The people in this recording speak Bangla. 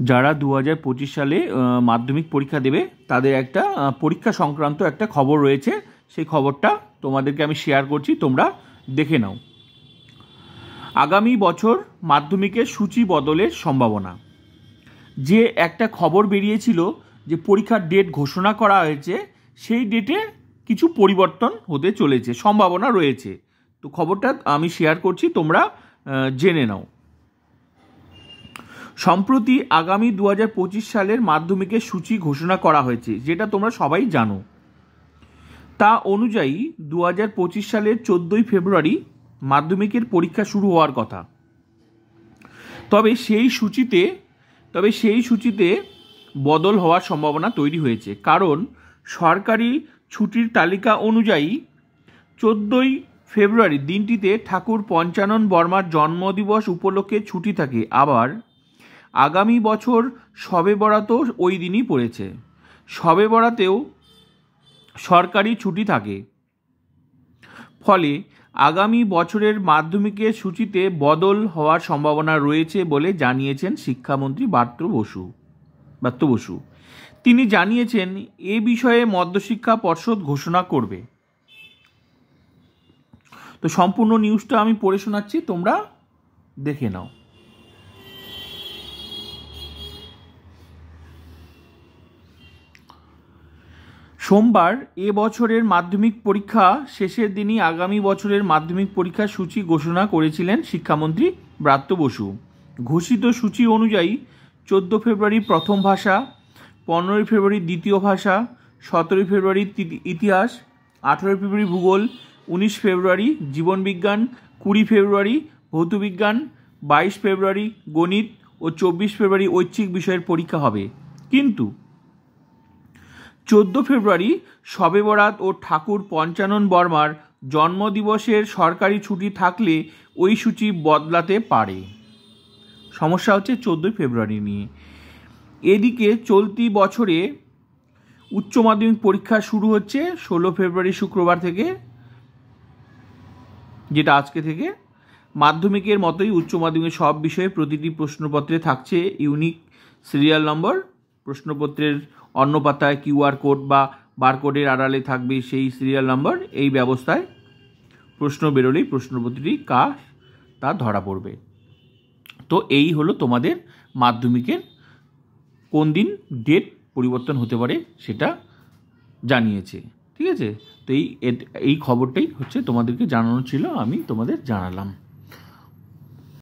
যারা 2025 সালে মাধ্যমিক পরীক্ষা দেবে তাদের একটা পরীক্ষা সংক্রান্ত একটা খবর রয়েছে, সেই খবরটা তোমাদেরকে আমি শেয়ার করছি, তোমরা দেখে নাও। আগামী বছর মাধ্যমিকের সূচি বদলের সম্ভাবনা। যে একটা খবর বেরিয়েছিল যে পরীক্ষার ডেট ঘোষণা করা হয়েছে, সেই ডেটে কিছু পরিবর্তন হতে চলেছে, সম্ভাবনা রয়েছে। তো খবরটা আমি শেয়ার করছি, তোমরা জেনে নাও। সম্প্রতি আগামী 2025 সালের মাধ্যমিকের সূচি ঘোষণা করা হয়েছে, যেটা তোমরা সবাই জানো। তা অনুযায়ী 2025 সালের 14ই ফেব্রুয়ারি মাধ্যমিকের পরীক্ষা শুরু হওয়ার কথা। তবে সেই সূচিতে বদল হওয়ার সম্ভাবনা তৈরি হয়েছে, কারণ সরকারি ছুটির তালিকা অনুযায়ী 14ই ফেব্রুয়ারি দিনটিতে ঠাকুর পঞ্চানন বর্মার জন্মদিবস উপলক্ষে ছুটি থাকে। আবার আগামী বছর শবে বরাতও ওই দিনই পড়েছে। শবে বরাতেও সরকারি ছুটি থাকে। ফলে আগামী বছরের মাধ্যমিকের সূচিতে বদল হওয়ার সম্ভাবনা রয়েছে বলে জানিয়েছেন শিক্ষামন্ত্রী ব্রাত্য বসু। তিনি জানিয়েছেন, এ বিষয়ে মধ্যশিক্ষা পর্ষদ ঘোষণা করবে। তো সম্পূর্ণ নিউজটা আমি পড়ে শোনাচ্ছি, তোমরা দেখে নাও। সোমবার এ বছরের মাধ্যমিক পরীক্ষা শেষের দিনই আগামী বছরের মাধ্যমিক পরীক্ষার সূচি ঘোষণা করেছিলেন শিক্ষামন্ত্রী ব্রাত্য বসু। ঘোষিত সূচি অনুযায়ী 14 ফেব্রুয়ারি প্রথম ভাষা, 15 ফেব্রুয়ারি দ্বিতীয় ভাষা, 17 ফেব্রুয়ারি ইতিহাস, 18 ফেব্রুয়ারি ভূগোল, 19 ফেব্রুয়ারি জীবনবিজ্ঞান, 20 ফেব্রুয়ারি ভৌতবিজ্ঞান, 22 ফেব্রুয়ারি গণিত ও 24 ফেব্রুয়ারি ঐচ্ছিক বিষয়ের পরীক্ষা হবে। কিন্তু 14 ফেব্রুয়ারি শবে বরাত ও ঠাকুর পঞ্চানন বর্মার জন্মদিবসের সরকারি ছুটি থাকলে ওই সূচি বদলাতে পারে। সমস্যা হচ্ছে 14 ফেব্রুয়ারি নিয়ে। এদিকে চলতি বছরে উচ্চ মাধ্যমিক পরীক্ষা শুরু হচ্ছে 16 ফেব্রুয়ারি শুক্রবার থেকে, যেটা আজকে থেকে। মাধ্যমিকের মতোই উচ্চ মাধ্যমিকের সব বিষয়ে প্রতিটি প্রশ্নপত্রে থাকছে ইউনিক সিরিয়াল নম্বর। প্রশ্নপত্রের অন্য পাতায় কিউআর কোড বা বারকোডের আড়ালে থাকবে সেই সিরিয়াল নাম্বার। এই ব্যবস্থায় প্রশ্ন বেরোলেই প্রশ্নপত্রটি তা ধরা পড়বে। তো এই হলো তোমাদের মাধ্যমিকের কোন দিন ডেট পরিবর্তন হতে পারে সেটা জানিয়েছে। ঠিক আছে, তো এই খবরটাই হচ্ছে তোমাদেরকে জানানো ছিল, আমি তোমাদের জানালাম।